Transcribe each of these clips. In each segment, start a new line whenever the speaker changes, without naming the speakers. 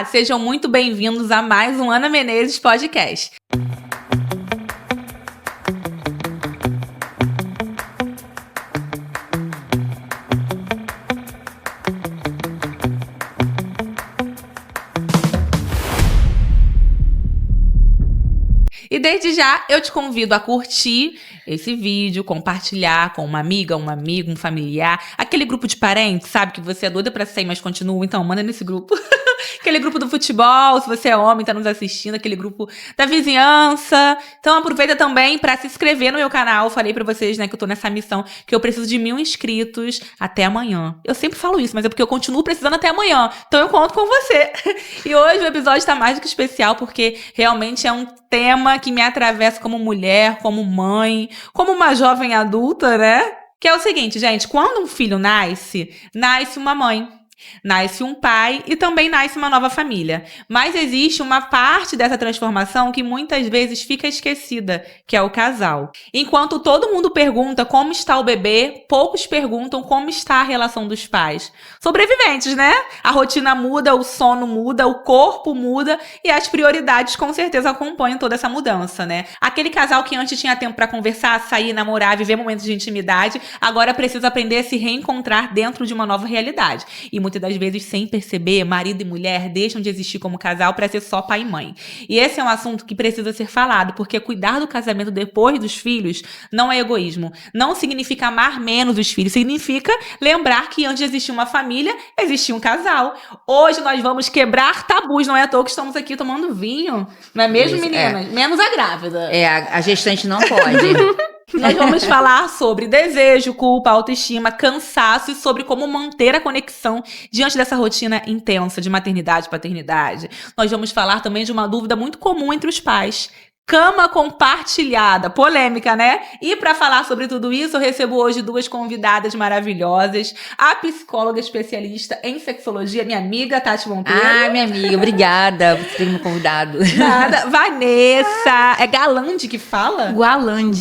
Olá, sejam muito bem-vindos a mais um Ana Menezes Podcast. E desde já eu te convido a curtir esse vídeo, compartilhar com uma amiga, um amigo, um familiar, aquele grupo de parentes, sabe, que você é doida pra sair, mas continua, então manda nesse grupo. Aquele grupo do futebol, se você é homem, tá nos assistindo, aquele grupo da vizinhança. Então aproveita também pra se inscrever no meu canal. Eu falei pra vocês, né, que eu tô nessa missão, que eu preciso de 1000 inscritos até amanhã. Eu sempre falo isso, mas é porque eu continuo precisando até amanhã. Então eu conto com você. E hoje o episódio tá mais do que especial, porque realmente é um tema que me atravessa como mulher, como mãe, como uma jovem adulta, né? Que é o seguinte, gente, quando um filho nasce, nasce uma mãe. Nasce um pai e também nasce uma nova família. Mas existe uma parte dessa transformação que muitas vezes fica esquecida, que é o casal. Enquanto todo mundo pergunta como está o bebê, poucos perguntam como está a relação dos pais. Sobreviventes, né? A rotina muda, o sono muda, o corpo muda e as prioridades com certeza acompanham toda essa mudança, né? Aquele casal que antes tinha tempo para conversar, sair, namorar, viver momentos de intimidade, agora precisa aprender a se reencontrar dentro de uma nova realidade. E muitas das vezes, sem perceber, marido e mulher deixam de existir como casal para ser só pai e mãe. E esse é um assunto que precisa ser falado, porque cuidar do casamento depois dos filhos não é egoísmo. Não significa amar menos os filhos, significa lembrar que antes de existir uma família, existia um casal. Hoje nós vamos quebrar tabus, não é à toa que estamos aqui tomando vinho, não é mesmo,
Isso,
meninas? Menos a grávida.
A gestante não pode.
Nós vamos falar sobre desejo, culpa, autoestima, cansaço e sobre como manter a conexão diante dessa rotina intensa de maternidade e paternidade. Nós vamos falar também de uma dúvida muito comum entre os pais. Cama compartilhada, polêmica, né? E para falar sobre tudo isso, eu recebo hoje duas convidadas maravilhosas. A psicóloga especialista em sexologia, minha amiga Tati Monteiro.
Ah, minha amiga, obrigada por ter me convidado.
Nada. Vanessa, é Galande que fala?
Gualande.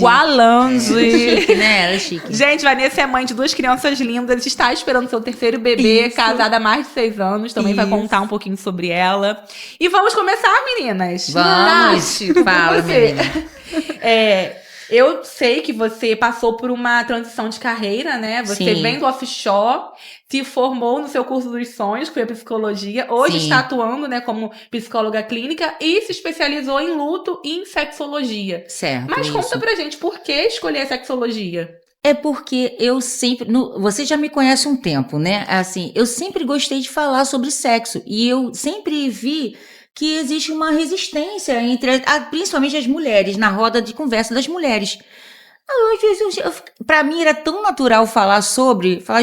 Chique,
né? Ela é chique.
Gente, Vanessa é mãe de 2 crianças lindas, está esperando seu terceiro bebê,
Isso.
casada há mais de 6 anos, também vai contar um pouquinho sobre ela. E vamos começar, meninas.
Vamos.
Tati,
Fala,
você.
menina.
Eu sei que você passou por uma transição de carreira, né? Você
Sim.
vem do offshore, se formou no seu curso dos sonhos, que foi a psicologia. Hoje
Sim.
está atuando, né, como psicóloga clínica e se especializou em luto e em sexologia.
Certo.
Mas
isso.
conta pra gente, por que escolher a sexologia?
É porque eu sempre... você já me conhece um tempo, né? Assim, eu sempre gostei de falar sobre sexo. E eu sempre vi que existe uma resistência entre, principalmente as mulheres, na roda de conversa das mulheres. Às vezes, pra mim era tão natural falar,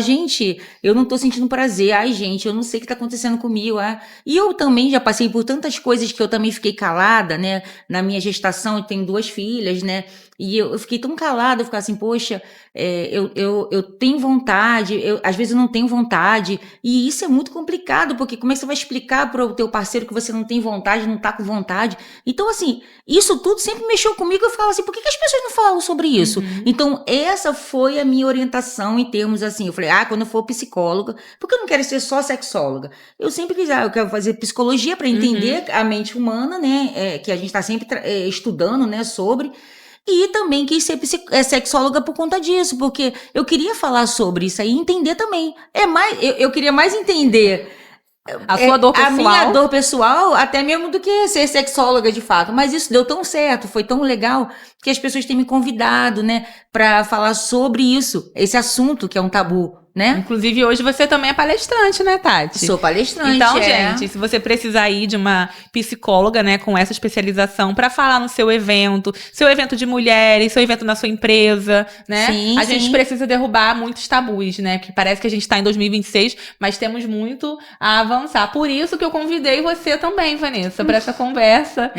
gente, eu não tô sentindo prazer, ai gente, eu não sei o que tá acontecendo comigo, E eu também já passei por tantas coisas que eu também fiquei calada, né, na minha gestação, eu tenho 2 filhas, né, e eu fiquei tão calada, eu ficava assim, poxa, eu tenho vontade, às vezes eu não tenho vontade, e isso é muito complicado, porque como é que você vai explicar pro teu parceiro que você não tem vontade, não tá com vontade? Então, assim, isso tudo sempre mexeu comigo, eu ficava assim, por que as pessoas não falam sobre isso? Então, essa foi a minha orientação em termos assim, eu falei, quando eu for psicóloga, porque eu não quero ser só sexóloga, eu sempre quis, eu quero fazer psicologia para entender a mente humana, né, que a gente tá sempre estudando, né, sobre... E também quis ser sexóloga por conta disso, porque eu queria falar sobre isso aí e entender também. Eu queria mais entender
A sua dor pessoal?
A minha dor pessoal, até mesmo do que ser sexóloga de fato. Mas isso deu tão certo, foi tão legal, que as pessoas têm me convidado, né, pra falar sobre isso, esse assunto que é um tabu, né?
Inclusive, hoje você também é palestrante, né, Tati?
Sou palestrante,
Então, gente, se você precisar ir de uma psicóloga, né, com essa especialização pra falar no seu evento de mulheres, seu evento na sua empresa, né?
Sim,
a gente precisa derrubar muitos tabus, né? Que parece que a gente tá em 2026, mas temos muito a avançar. Por isso que eu convidei você também, Vanessa, pra essa conversa.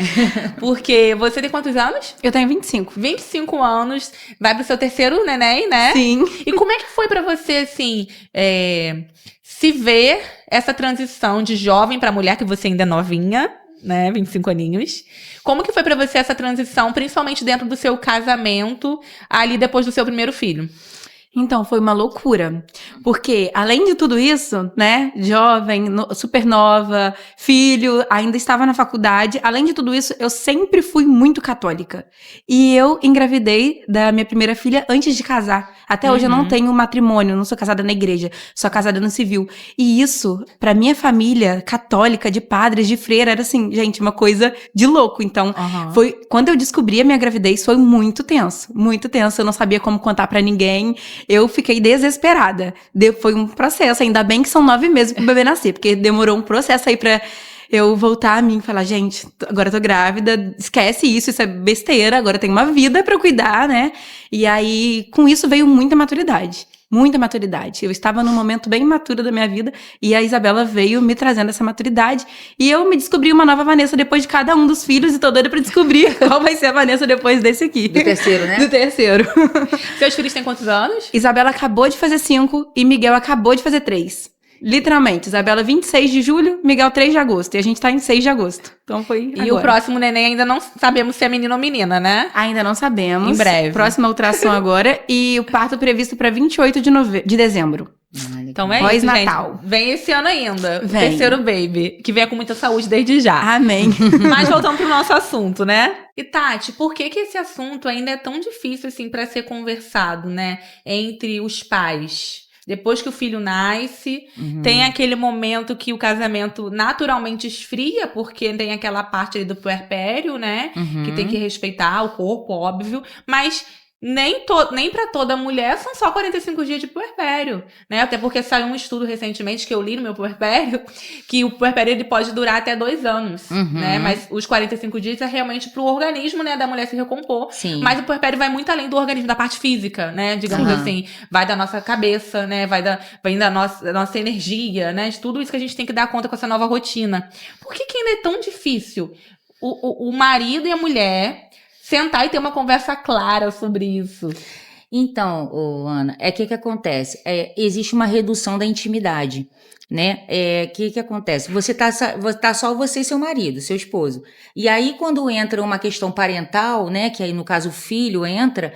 Porque você tem quantos anos?
Eu tenho 25.
25 anos, vai pro seu terceiro neném, né?
Sim.
E como é que foi pra você, assim, se ver essa transição de jovem pra mulher, que você ainda é novinha, né, 25 aninhos. Como que foi pra você essa transição, principalmente dentro do seu casamento, ali depois do seu primeiro filho?
Então, foi uma loucura. Porque, além de tudo isso, né, jovem, super nova, filho, ainda estava na faculdade. Além de tudo isso, eu sempre fui muito católica. E eu engravidei da minha primeira filha antes de casar. Até hoje eu não tenho matrimônio, não sou casada na igreja, sou casada no civil. E isso, pra minha família católica, de padres, de freira, era assim, gente, uma coisa de louco. Então, foi quando eu descobri a minha gravidez, foi muito tenso, muito tenso. Eu não sabia como contar pra ninguém. Eu fiquei desesperada. Foi um processo, ainda bem que são 9 meses pro bebê nascer, porque demorou um processo aí pra eu voltar a mim e falar, gente, agora eu tô grávida, esquece isso é besteira, agora eu tenho uma vida pra cuidar, né? E aí, com isso veio muita maturidade. Muita maturidade. Eu estava num momento bem imaturo da minha vida e a Isabela veio me trazendo essa maturidade e eu me descobri uma nova Vanessa depois de cada um dos filhos e tô doida pra descobrir qual vai ser a Vanessa depois desse aqui.
Do terceiro, né?
Do terceiro.
Seus filhos têm quantos anos?
Isabela acabou de fazer 5 e Miguel acabou de fazer 3. Literalmente, Isabela 26 de julho, Miguel 3 de agosto. E a gente tá em 6 de agosto. Então foi
E
agora.
o próximo neném ainda não sabemos se é menino ou menina, né?
Ainda não sabemos.
Em breve.
Próxima ultrassom agora. E o parto previsto pra 28 de dezembro.
Então é
Pós-Natal.
isso, gente. Vem esse ano ainda.
Vem.
O terceiro baby. Que venha com muita saúde desde já.
Amém.
Mas voltando pro nosso assunto, né? E Tati, por que esse assunto ainda é tão difícil, assim, pra ser conversado, né? Entre os pais? Depois que o filho nasce, tem aquele momento que o casamento naturalmente esfria, porque tem aquela parte ali do puerpério, né? Que tem que respeitar o corpo, óbvio. Mas nem pra toda mulher são só 45 dias de puerpério, né? Até porque saiu um estudo recentemente que eu li no meu puerpério, que o puerpério ele pode durar até 2 anos, né? Mas os 45 dias é realmente pro organismo, né, da mulher se recompor.
Sim.
Mas o puerpério vai muito além do organismo, da parte física, né? Digamos assim, vai da nossa cabeça, né? Vem da nossa energia, né? De tudo isso que a gente tem que dar conta com essa nova rotina. Por que ainda é tão difícil o marido e a mulher sentar e ter uma conversa clara sobre isso?
Então, Ana, que acontece? Existe uma redução da intimidade, né? Que acontece? Você tá só você e seu marido, seu esposo. E aí, quando entra uma questão parental, né? Que aí, no caso, o filho entra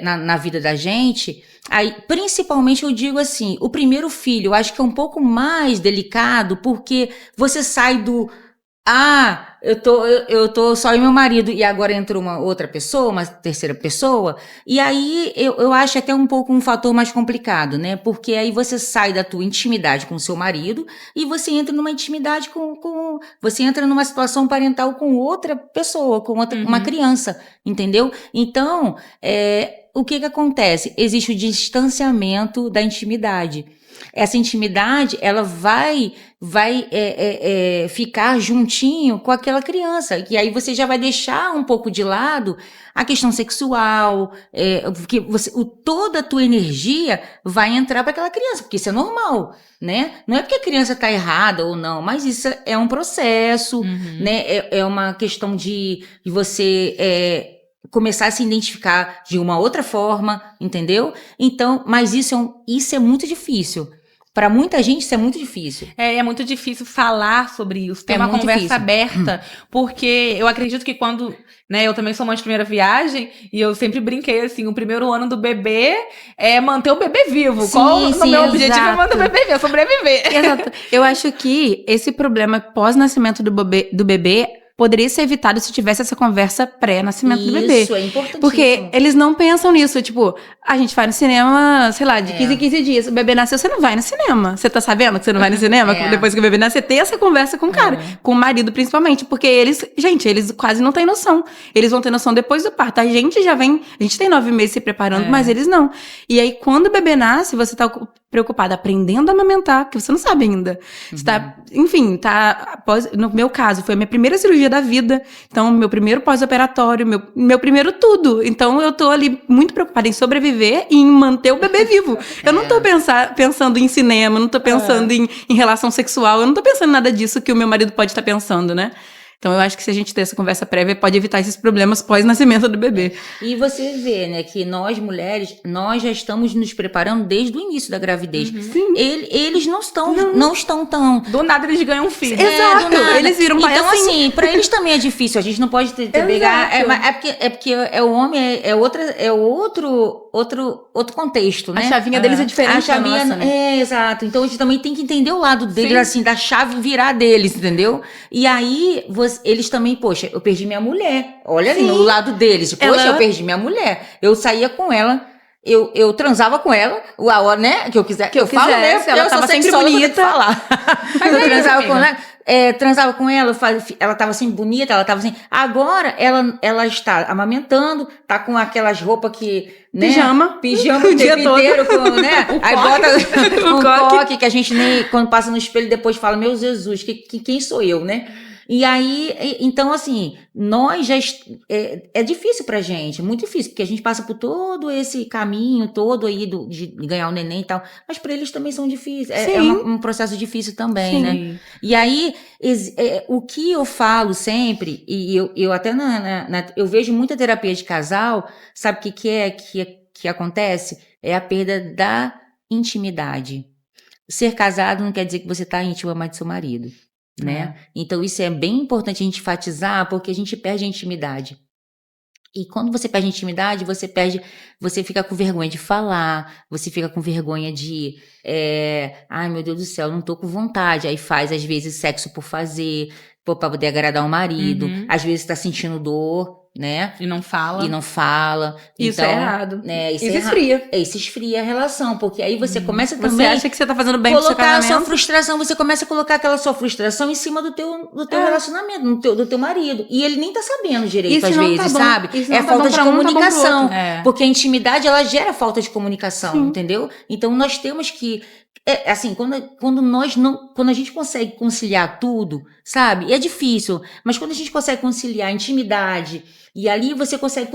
na vida da gente, aí, principalmente, eu digo assim, o primeiro filho, eu acho que é um pouco mais delicado, porque você sai do... eu tô só eu e meu marido, e agora entrou uma outra pessoa, uma terceira pessoa, e aí eu acho até um pouco um fator mais complicado, né? Porque aí você sai da tua intimidade com o seu marido e você entra numa intimidade você entra numa situação parental com outra pessoa, com uma criança, entendeu? Então, o que acontece? Existe o distanciamento da intimidade. Essa intimidade, ela vai ficar juntinho com aquela criança, que aí você já vai deixar um pouco de lado a questão sexual, porque toda a tua energia vai entrar para aquela criança, porque isso é normal, né? Não é porque a criança está errada ou não, mas isso é um processo, né? É uma questão de você... começar a se identificar de uma outra forma, entendeu? Então, mas isso é muito difícil. Para muita gente isso é muito difícil.
É muito difícil falar sobre isso, ter uma conversa aberta, porque eu acredito que quando, né, eu também sou mãe de primeira viagem, e eu sempre brinquei assim, o primeiro ano do bebê é manter o bebê vivo. O meu objetivo é manter o bebê vivo, sobreviver.
Exato. Eu acho que esse problema pós-nascimento do bebê poderia ser evitado se tivesse essa conversa pré-nascimento do bebê.
Isso, é importantíssimo.
Porque eles não pensam nisso. Tipo, a gente vai no cinema, sei lá, de 15 em 15 dias. O bebê nasceu, você não vai no cinema. Você tá sabendo que você não vai no cinema? Depois que o bebê nascer, ter essa conversa com o cara. Com o marido, principalmente. Porque eles quase não têm noção. Eles vão ter noção depois do parto. A gente tem 9 meses se preparando, mas eles não. E aí, quando o bebê nasce, você tá preocupada aprendendo a amamentar, que você não sabe ainda. Você tá, enfim, no meu caso, foi a minha primeira cirurgia da vida, então meu primeiro pós-operatório, meu primeiro tudo. Então eu tô ali muito preocupada em sobreviver e em manter o bebê vivo. Eu não tô pensando em cinema, não tô pensando em relação sexual, eu não tô pensando em nada disso que o meu marido pode estar pensando, né? Então eu acho que se a gente ter essa conversa prévia, pode evitar esses problemas pós-nascimento do bebê.
E você vê, né, que nós mulheres, nós já estamos nos preparando desde o início da gravidez.
Sim.
Eles não estão tão...
Do nada eles ganham um filho.
Exato.
do nada.
Eles viram pai
então,
assim.
pra eles também é difícil. A gente não pode pegar... É porque o homem é outro contexto, né?
A chavinha deles é diferente
A chavinha,
da nossa, né?
exato. Então a gente também tem que entender o lado deles, assim, da chave virar deles, entendeu? E aí, eles também, poxa, eu perdi minha mulher. Olha ali, no lado deles. Poxa, eu perdi minha mulher. Eu saía com ela, eu transava com ela, a hora, né? Que eu quiser. Que eu falo, né?
Ela tava sempre bonita.
Eu transava com ela. Transava com ela, ela tava sempre bonita, ela tava assim. Agora ela está amamentando, tá com aquelas roupas que. Né? Pijama o tempo inteiro, né? Aí bota um coque que a gente nem, quando passa no espelho, depois fala: Meu Jesus, quem sou eu, né? E aí, então, assim, nós já. É difícil pra gente, muito difícil, porque a gente passa por todo esse caminho todo aí de ganhar o neném e tal, mas pra eles também são difíceis. É um processo difícil também,
Sim.
né? E aí, o que eu falo sempre, e eu até eu vejo muita terapia de casal, sabe o que acontece? É a perda da intimidade. Ser casado não quer dizer que você tá íntima mais do seu marido. Né? Então isso é bem importante a gente enfatizar, porque a gente perde a intimidade. E quando você perde a intimidade, você fica com vergonha de falar, você fica com vergonha de, ai meu Deus do céu, não tô com vontade. Aí faz às vezes sexo por fazer, pra poder agradar o marido, às vezes tá sentindo dor, né?
E não fala.
Isso
então,
é errado.
Isso
esfria.
Isso esfria a relação, porque aí você começa também...
Você acha que você tá fazendo bem pro seu
colocar a
casamento?
sua frustração, você começa a colocar aquela sua frustração em cima do teu relacionamento, do teu marido. E ele nem tá sabendo direito, às vezes, sabe? É falta de comunicação. Porque a intimidade, ela gera falta de comunicação, entendeu? Então, nós temos que... assim, quando a gente consegue conciliar tudo, sabe? É difícil, mas quando a gente consegue conciliar a intimidade, e ali você consegue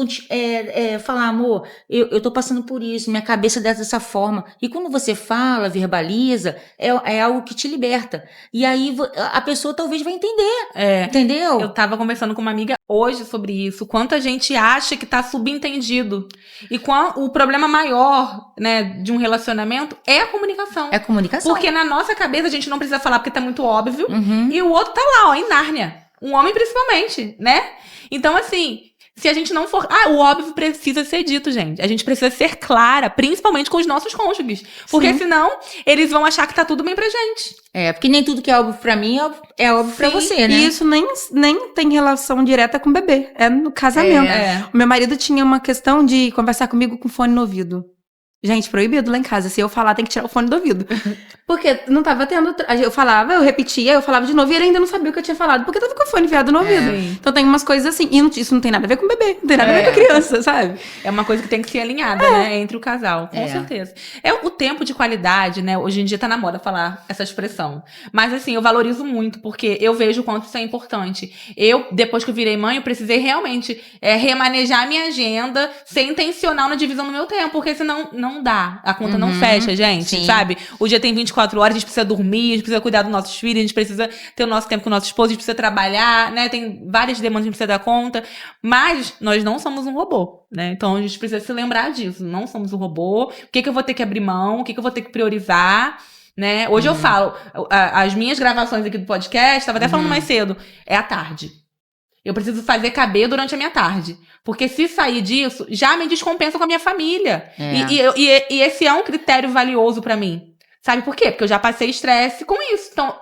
falar, amor, eu tô passando por isso, minha cabeça dessa forma. E quando você fala, verbaliza, é algo que te liberta. E aí a pessoa talvez vai entender, entendeu?
Eu tava conversando com uma amiga hoje sobre isso, quanto a gente acha que tá subentendido. E o problema maior, né, de um relacionamento é a comunicação.
É a comunicação.
Porque na nossa cabeça a gente não precisa falar porque tá muito óbvio, e o outro tá lá, ó, em Nárnia. Um homem principalmente, né? Então, assim, se a gente não for... o óbvio precisa ser dito, gente. A gente precisa ser clara, principalmente com os nossos cônjuges. Porque senão, eles vão achar que tá tudo bem pra gente.
Porque nem tudo que é óbvio pra mim é óbvio pra você, né?
E isso nem tem relação direta com o bebê. É no casamento. O meu marido tinha uma questão de conversar comigo com fone no ouvido. Gente, proibido lá em casa. Se eu falar, tem que tirar o fone do ouvido. Porque não tava tendo... Eu falava, eu repetia, eu falava de novo e ele ainda não sabia o que eu tinha falado. Porque tava com o fone enfiado no ouvido. Então tem umas coisas assim. E isso não tem nada a ver com o bebê. Não tem nada a ver com a criança, sabe?
É uma coisa que tem que ser alinhada, né? Entre o casal. Com certeza. O tempo de qualidade, né? Hoje em dia tá na moda falar essa expressão. Mas assim, eu valorizo muito. Porque eu vejo o quanto isso é importante. Depois que eu virei mãe, eu precisei realmente remanejar a minha agenda, ser intencional na divisão do meu tempo. Porque senão... não dá. A conta não fecha, gente, sabe? O dia tem 24 horas, a gente precisa dormir, a gente precisa cuidar dos nossos filhos, a gente precisa ter o nosso tempo com o nosso esposo, a gente precisa trabalhar, né? Tem várias demandas que a gente precisa dar conta. Mas nós não somos um robô, né? Então a gente precisa se lembrar disso. Não somos um robô. O que eu vou ter que abrir mão? O que eu vou ter que priorizar? Né? Hoje eu falo, as minhas gravações aqui do podcast, estava até falando mais cedo, é à tarde. Eu preciso fazer caber durante a minha tarde. Porque se sair disso, já me descompensa com a minha família. E esse é um critério valioso pra mim. Sabe por quê? Porque eu já passei estresse com isso. Então,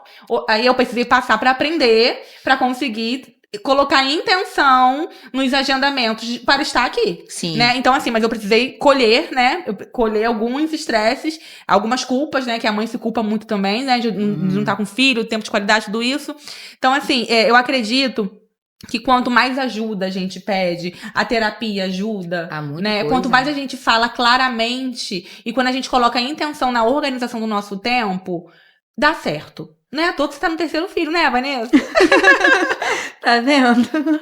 aí eu precisei passar pra aprender, pra conseguir colocar intenção nos agendamentos para estar aqui.
Sim.
Né? Então, assim, mas eu precisei colher, né? Colher alguns estresses, algumas culpas, né? Que a mãe se culpa muito também, né? De não estar com filho, tempo de qualidade, tudo isso. Então, assim, eu acredito que quanto mais ajuda a gente pede, a terapia ajuda, né? Quanto mais a gente fala claramente e quando a gente coloca a intenção na organização do nosso tempo, dá certo. Não é à toa que você tá no terceiro filho, né, Vanessa?
Tá vendo?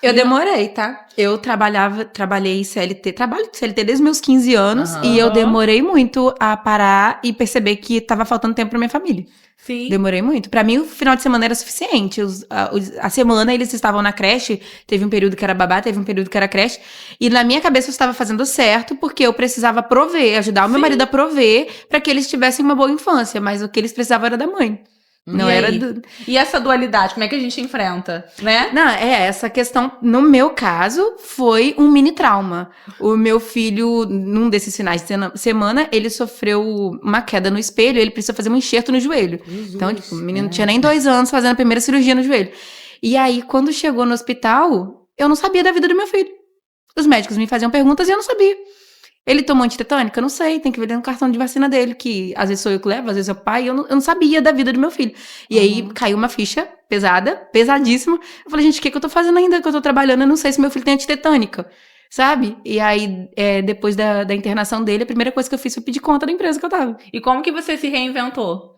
Eu demorei, tá? Eu trabalhei CLT, trabalho CLT desde os meus 15 anos,
Aham.
e eu demorei muito a parar e perceber que tava faltando tempo pra minha família.
Sim.
Demorei muito. Pra mim, o final de semana era suficiente. A semana eles estavam na creche, teve um período que era babá, teve um período que era creche, e na minha cabeça eu estava fazendo certo, porque eu precisava prover, ajudar o meu
Sim.
marido a prover pra que eles tivessem uma boa infância, mas o que eles precisavam era da mãe. Não
E
era
aí?
do...
E essa dualidade, como é que a gente enfrenta, né?
Não, essa questão, no meu caso, foi um mini trauma. O meu filho, num desses finais de semana, ele sofreu uma queda no espelho, ele precisou fazer um enxerto no joelho.
Jesus,
Então, tipo, o menino não tinha nem 2 anos fazendo a primeira cirurgia no joelho. E aí, quando chegou no hospital, eu não sabia da vida do meu filho. Os médicos me faziam perguntas e eu não sabia. Ele tomou antitetânica? Eu não sei, tem que ver no cartão de vacina dele, que às vezes sou eu que levo, às vezes é o pai, eu não sabia da vida do meu filho. E aí caiu uma ficha pesada, pesadíssima. Eu falei, gente, o que eu tô fazendo ainda que eu tô trabalhando? Eu não sei se meu filho tem antitetânica, sabe? E aí, depois da internação dele, a primeira coisa que eu fiz foi pedir conta da empresa que eu tava.
E como que você se reinventou?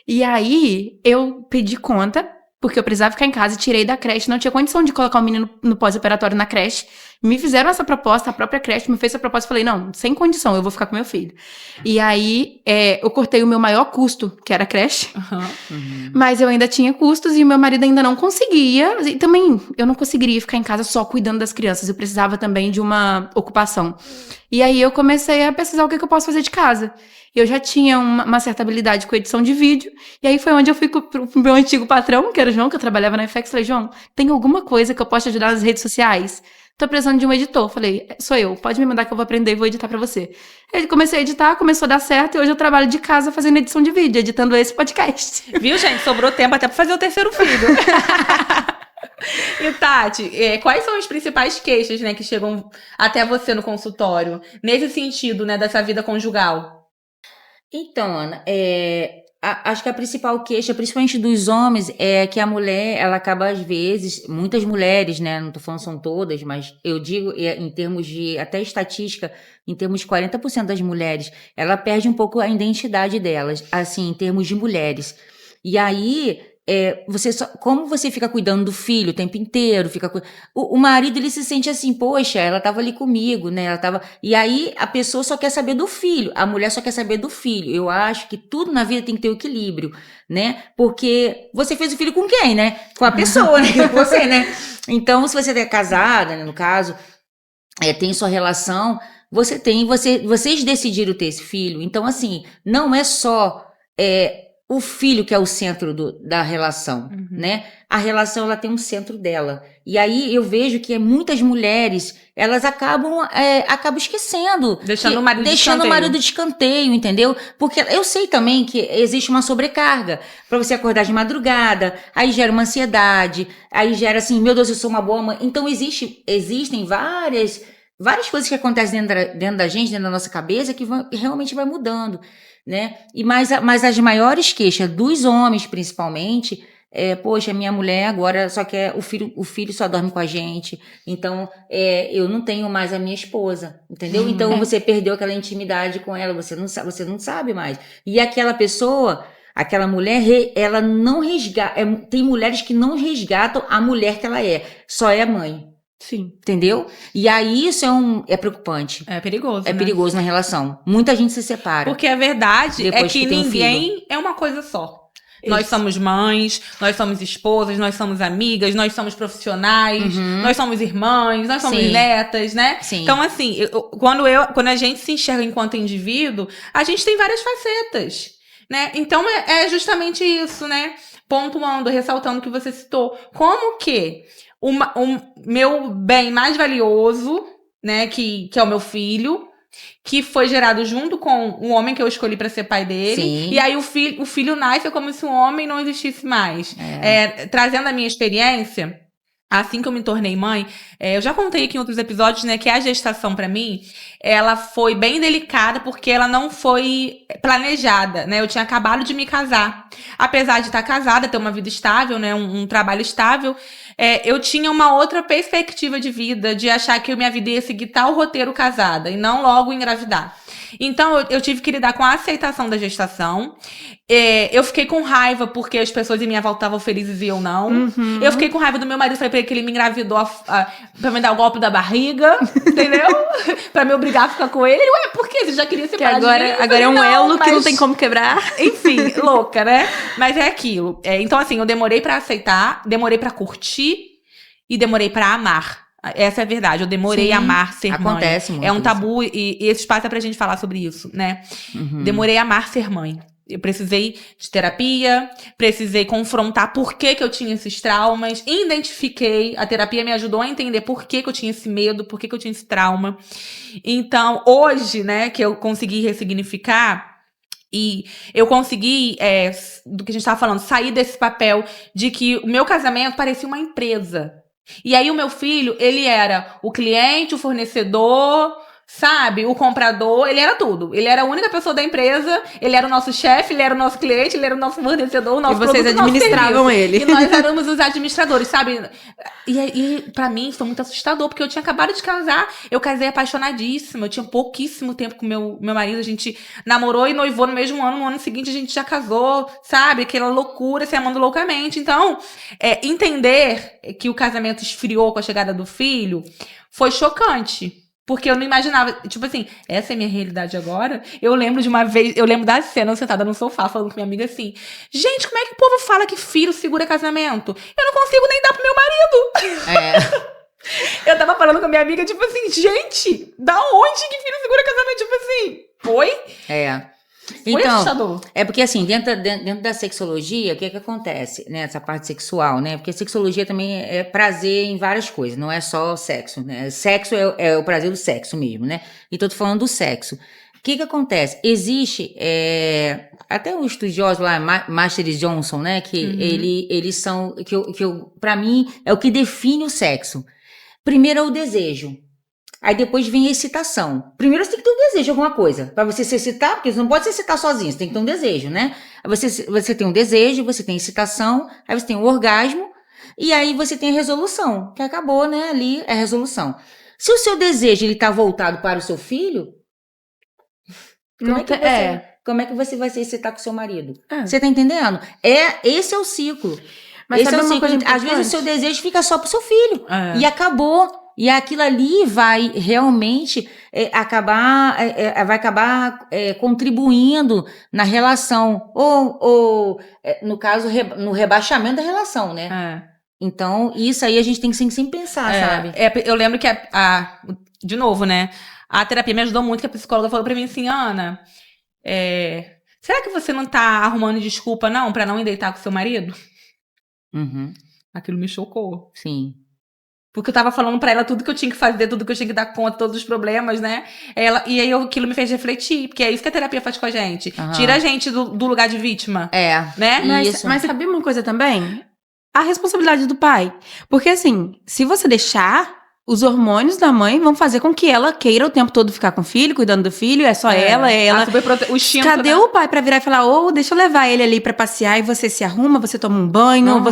E aí, eu pedi conta, porque eu precisava ficar em casa e tirei da creche. Não tinha condição de colocar o menino no pós-operatório na creche. Me fizeram essa proposta, a própria creche me fez essa proposta. Falei, não, sem condição, eu vou ficar com meu filho. E aí, eu cortei o meu maior custo, que era a creche. Mas eu ainda tinha custos e o meu marido ainda não conseguia. E também, eu não conseguiria ficar em casa só cuidando das crianças. Eu precisava também de uma ocupação. E aí, eu comecei a pesquisar o que eu posso fazer de casa. Eu já tinha uma certa habilidade com edição de vídeo. E aí foi onde eu fui pro meu antigo patrão, que era o João, que eu trabalhava na FX. Falei, João, tem alguma coisa que eu possa te ajudar nas redes sociais? Tô precisando de um editor. Falei, sou eu, pode me mandar que eu vou aprender e vou editar pra você. Aí comecei a editar, começou a dar certo. E hoje eu trabalho de casa fazendo edição de vídeo, editando esse podcast.
Viu, gente? Sobrou tempo até pra fazer o terceiro filho. E Tati, quais são as principais queixas, né, que chegam até você no consultório? Nesse sentido, né, dessa vida conjugal?
Então, Ana, acho que a principal queixa, principalmente dos homens, é que a mulher, ela acaba às vezes, muitas mulheres, né, não tô falando são todas, mas eu digo em termos de, até estatística, em termos de 40% das mulheres, ela perde um pouco a identidade delas, assim, em termos de mulheres. E aí, como você fica cuidando do filho o tempo inteiro, o marido, ele se sente assim, poxa, ela tava ali comigo, né, e aí a pessoa só quer saber do filho, a mulher só quer saber do filho. Eu acho que tudo na vida tem que ter o equilíbrio, né, porque você fez o filho com quem, né, com a pessoa, né, com você, né, então se você é casada, né, no caso, tem sua relação, vocês decidiram ter esse filho, então assim, não é só, o filho que é o centro da relação, né? A relação, ela tem um centro dela. E aí eu vejo que muitas mulheres, elas acabam esquecendo.
Deixando o marido de
Deixando
escanteio.
o marido de escanteio, entendeu? Porque eu sei também que existe uma sobrecarga para você acordar de madrugada, aí gera uma ansiedade, aí gera assim, meu Deus, eu sou uma boa mãe. Então existem várias coisas que acontecem dentro da gente, dentro da nossa cabeça, que realmente vai mudando, né? Mas as maiores queixas dos homens, principalmente, poxa, minha mulher agora só quer o filho só dorme com a gente, então eu não tenho mais a minha esposa, entendeu? Então você perdeu aquela intimidade com ela, você não sabe mais. E aquela pessoa, aquela mulher, ela não resgata, tem mulheres que não resgatam a mulher que ela só é mãe.
Sim.
Entendeu? E aí isso é preocupante.
É perigoso,
É
né?
perigoso na relação. Muita gente se separa.
Porque a verdade
Depois
é que
que tem um
ninguém é uma coisa só.
Isso.
Nós somos mães, nós somos esposas, nós somos amigas, nós somos profissionais, nós somos irmãs, nós somos
Sim.
netas, né?
Sim.
Então, assim, quando a gente se enxerga enquanto indivíduo, a gente tem várias facetas, né? Então, é justamente isso, né? Pontuando, ressaltando o que você citou. Como que o meu bem mais valioso, né, que é o meu filho, que foi gerado junto com o homem que eu escolhi para ser pai dele.
Sim.
E aí o filho nasce como se o homem não existisse mais. Trazendo a minha experiência, assim que eu me tornei mãe, eu já contei aqui em outros episódios, né, que a gestação pra mim, ela foi bem delicada porque ela não foi planejada, né? Eu tinha acabado de me casar. Apesar de estar casada, ter uma vida estável, né, um trabalho estável, eu tinha uma outra perspectiva de vida, de achar que minha vida ia seguir tal roteiro casada e não logo engravidar. Então, eu tive que lidar com a aceitação da gestação. Eu fiquei com raiva porque as pessoas em minha volta estavam felizes e eu não.
Uhum.
Eu fiquei com raiva do meu marido, falei pra ele que ele me engravidou pra me dar o golpe da barriga, entendeu? Pra me obrigar a ficar com ele. Ué, por quê? Você já queria
Que
separar de mim?
agora é um elo que não tem como quebrar.
Enfim, louca, né? Mas é aquilo. Então, assim, eu demorei pra aceitar, demorei pra curtir e demorei pra amar. Essa é a verdade. Eu demorei
Sim,
a amar ser mãe.
acontece muito
É um
isso.
tabu e esse espaço é pra gente falar sobre isso, né? Demorei a amar ser mãe. Eu precisei de terapia, precisei confrontar por que eu tinha esses traumas, identifiquei, a terapia me ajudou a entender por que eu tinha esse medo, por que eu tinha esse trauma. Então, hoje, né, que eu consegui ressignificar e eu consegui, do que a gente tava falando, sair desse papel de que o meu casamento parecia uma empresa. E aí o meu filho, ele era o cliente, o fornecedor, sabe? O comprador, ele era tudo. Ele era a única pessoa da empresa, ele era o nosso chefe, ele era o nosso cliente, ele era o nosso fornecedor, o nosso
E vocês
produto, o nosso
administravam
serviço.
ele.
E nós éramos os administradores, sabe? E pra mim foi muito assustador, porque eu tinha acabado de casar, eu casei apaixonadíssima, eu tinha pouquíssimo tempo com meu marido, a gente namorou e noivou no mesmo ano, no ano seguinte a gente já casou, sabe? Aquela loucura, se amando loucamente. Então, entender que o casamento esfriou com a chegada do filho foi chocante. Porque eu não imaginava, tipo assim, essa é a minha realidade agora. Eu lembro de uma vez, eu lembro da cena, eu sentada no sofá, falando com minha amiga assim, gente, como é que o povo fala que filho segura casamento? Eu não consigo nem dar pro meu marido. Eu tava falando com a minha amiga, tipo assim, gente, da onde que filho segura casamento? Tipo assim, foi? Foi
Então,
assustador.
é porque assim, dentro da sexologia, o que acontece, né? Essa parte sexual, né? Porque sexologia também é prazer em várias coisas, não é só sexo, né? Sexo é o prazer do sexo mesmo, né? Então, eu tô falando do sexo. O que acontece? Existe, até o estudioso lá, Master Johnson, né? Que eles são, pra mim, é o que define o sexo. Primeiro é o desejo. Aí depois vem a excitação. Primeiro você tem que ter um desejo de alguma coisa. Pra você se excitar, porque você não pode se excitar sozinho, você tem que ter um desejo, né? Você tem um desejo, você tem excitação, aí você tem o orgasmo, e aí você tem a resolução, que acabou, né? Ali é a resolução. Se o seu desejo ele tá voltado para o seu filho, como é que você vai se excitar com o seu marido? Você tá entendendo? Esse é o ciclo.
Mas
Esse
sabe
é o
uma
ciclo.
coisa
Às vezes o seu desejo fica só pro seu filho. E acabou. E aquilo ali vai realmente vai acabar contribuindo na relação. Ou no caso, no rebaixamento da relação, né? Então, isso aí a gente tem que sempre pensar, sabe?
Eu lembro que de novo, né? A terapia me ajudou muito, que a psicóloga falou pra mim assim, Ana, será que você não tá arrumando desculpa, não, pra não ir deitar com seu marido? Aquilo me chocou.
Sim.
Porque eu tava falando pra ela tudo que eu tinha que fazer, tudo que eu tinha que dar conta, todos os problemas, né? E aí aquilo me fez refletir, porque é isso que a terapia faz com a gente. Tira a gente do lugar de vítima. Né?
Mas sabia uma coisa também? A responsabilidade do pai. Porque assim, se você deixar, os hormônios da mãe vão fazer com que ela queira o tempo todo ficar com o filho, cuidando do filho, é só ela.
O instinto,
cadê o pai pra virar e falar, deixa eu levar ele ali pra passear, e você se arruma, você toma um banho,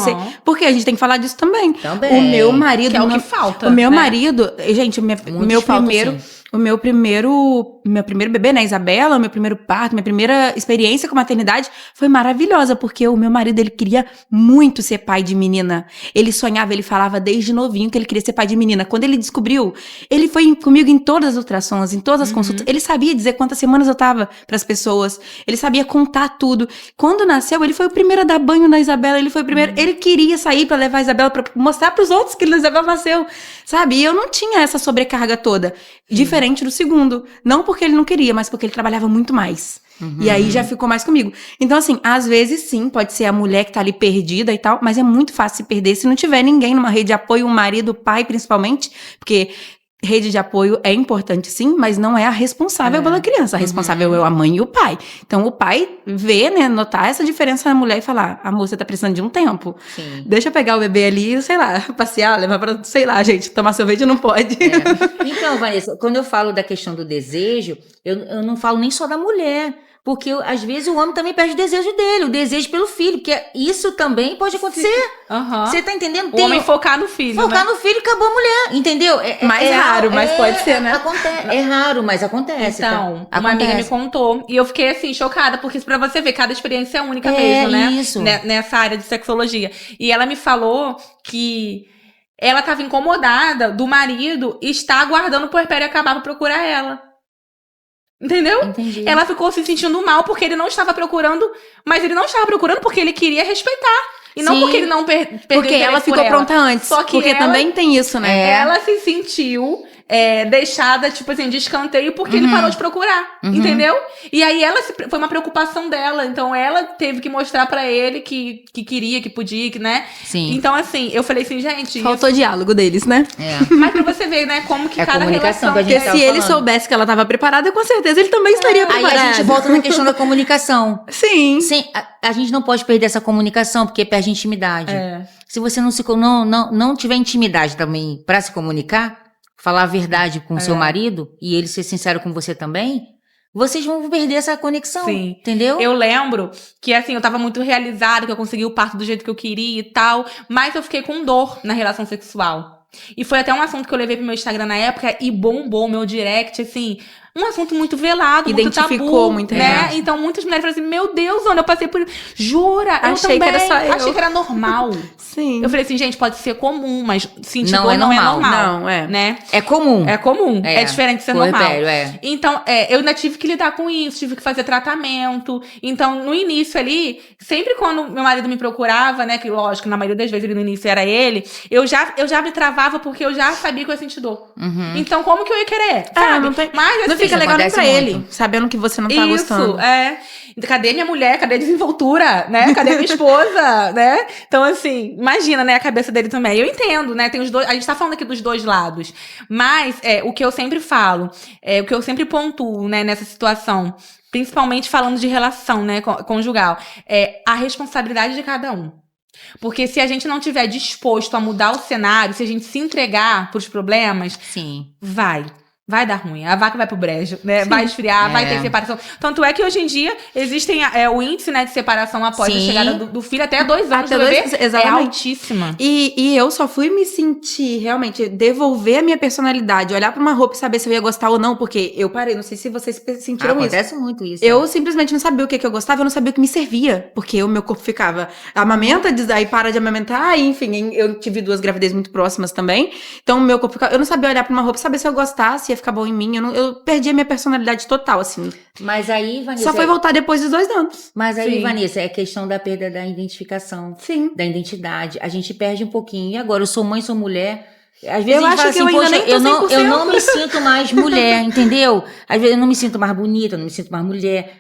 porque a gente tem que falar disso também. O meu marido...
Que é o que falta.
O meu marido... Gente, o meu primeiro bebê, né, Isabela, o meu primeiro parto, minha primeira experiência com maternidade foi maravilhosa, porque o meu marido, ele queria muito ser pai de menina. Ele sonhava, ele falava desde novinho que ele queria ser pai de menina. Quando ele descobriu, ele foi comigo em todas as ultrassons, em todas as consultas. Ele sabia dizer quantas semanas eu tava pras pessoas. Ele sabia contar tudo. Quando nasceu, ele foi o primeiro a dar banho na Isabela, ele foi o primeiro. Ele queria sair pra levar a Isabela, pra mostrar pros outros que a Isabela nasceu, sabe? E eu não tinha essa sobrecarga toda. Diferente do segundo. Não porque ele não queria, mas porque ele trabalhava muito mais. E aí já ficou mais comigo. Então, assim, às vezes sim, pode ser a mulher que tá ali perdida e tal, mas é muito fácil se perder se não tiver ninguém numa rede de apoio, um marido, o pai principalmente, porque rede de apoio é importante sim, mas não é a responsável pela criança. A responsável é a mãe e o pai. Então, o pai vê, né, notar essa diferença na mulher e falar, amor, você tá precisando de um tempo.
Sim.
Deixa eu pegar o bebê ali, sei lá, passear, levar pra, sei lá, gente, tomar sorvete não pode.
Então, Vanessa, quando eu falo da questão do desejo, eu não falo nem só da mulher. Porque às vezes o homem também perde o desejo dele, o desejo pelo filho, porque isso também pode acontecer.
Aham.
Você tá entendendo?
O homem focar no filho,
Focar
né?
no filho, acabou a mulher, entendeu?
Mais raro, mas pode ser, né?
É raro, mas acontece.
Então,
tá?
uma amiga me
Acontece.
contou. E eu fiquei, assim, chocada. Porque pra você ver, cada experiência é única
É,
mesmo, né?
isso.
Nessa área de sexologia. E ela me falou que ela tava incomodada do marido estar aguardando o puerpério acabar pra procurar ela. Entendeu?
Entendi.
Ela ficou se sentindo mal porque ele não estava procurando. Mas ele não estava procurando porque ele queria respeitar. E não
Sim.
porque ele não perdeu
Porque ela
interesse por
ficou pronta antes.
Só que
porque
ela-
também tem isso, né?
É.
Ela se sentiu deixada, tipo assim, de escanteio porque ele parou de procurar, entendeu? E aí foi uma preocupação dela, então ela teve que mostrar pra ele que queria, que podia, que, né?
Sim.
Então assim, eu falei assim, gente,
Faltou diálogo deles, né?
mas pra você ver, né, como que
É a
cada
comunicação
relação...
que a gente
Porque
tava
se ele
falando.
soubesse que ela tava preparada, com certeza ele também estaria
Aí
preparado.
a gente volta na questão da comunicação.
Sim.
Sim, a gente não pode perder essa comunicação, porque perde intimidade. Se você não tiver intimidade também pra se comunicar, falar a verdade com o seu marido e ele ser sincero com você também, vocês vão perder essa conexão.
Sim.
Entendeu?
Eu lembro que, assim, eu tava muito realizada, que eu consegui o parto do jeito que eu queria e tal, mas eu fiquei com dor na relação sexual. E foi até um assunto que eu levei pro meu Instagram na época e bombou meu direct, assim, um assunto muito velado,
Identificou
muito tabu,
muita
né?
gente.
Então muitas mulheres falaram assim, meu Deus, Ana, eu passei por... Jura?
Achei
eu
que
também.
era só eu.
Achei que era normal.
Sim.
Eu falei assim, gente, pode ser comum, mas sentir
Não
dor
é
não é
normal.
normal.
Não, é.
Né?
É comum.
É comum. É diferente de ser normal.
Puerpério,
Então, eu ainda tive que lidar com isso, tive que fazer tratamento. Então, no início ali, sempre quando meu marido me procurava, né, que lógico, na maioria das vezes no início era ele, eu já me travava porque eu já sabia que eu ia sentir dor. Então, como que eu ia querer? Sabe?
não tem-
Mas,
Não
assim,
fica legal nem
acontece
pra
muito.
ele, sabendo que você não tá
isso,
gostando.
Cadê minha mulher? Cadê a desenvoltura? Né? Cadê minha esposa? Né? Então, assim, imagina, né, a cabeça dele também. Eu entendo, né? Tem os dois. A gente tá falando aqui dos dois lados. Mas o que eu sempre falo, o que eu sempre pontuo, né, nessa situação, principalmente falando de relação, né, conjugal, é a responsabilidade de cada um. Porque se a gente não tiver disposto a mudar o cenário, se a gente se entregar pros problemas,
Sim.
vai dar ruim. A vaca vai pro brejo, né?
Sim.
Vai esfriar, vai
É.
ter separação. Tanto é que hoje em dia existem o índice, né, de separação após a
Sim.
chegada do filho até 2 anos
Até
do bebê.
2, exatamente.
É altíssima.
E eu só fui me sentir, realmente, devolver a minha personalidade, olhar pra uma roupa e saber se eu ia gostar ou não, porque eu parei, não sei se vocês sentiram isso.
Acontece muito isso.
Eu simplesmente não sabia o que eu gostava, eu não sabia o que me servia, porque o meu corpo ficava amamenta, aí para de amamentar, e, enfim, eu tive 2 gravidezes muito próximas também, então o meu corpo ficava, eu não sabia olhar pra uma roupa, saber se eu gostasse, ia ficar bom em mim, eu perdi a minha personalidade total, assim.
Mas aí, Vanessa...
Só foi voltar depois dos 2 anos.
Mas aí,
Sim.
Vanessa, é questão da perda da identificação,
Sim.
da identidade. A gente perde um pouquinho. E agora, eu sou mãe, sou mulher. Às vezes
Eu
a gente
acho
fala
que eu
assim,
ainda
poxa,
nem tô
eu não
100%.
me sinto mais mulher, entendeu? Às vezes eu não me sinto mais bonita, eu não me sinto mais mulher.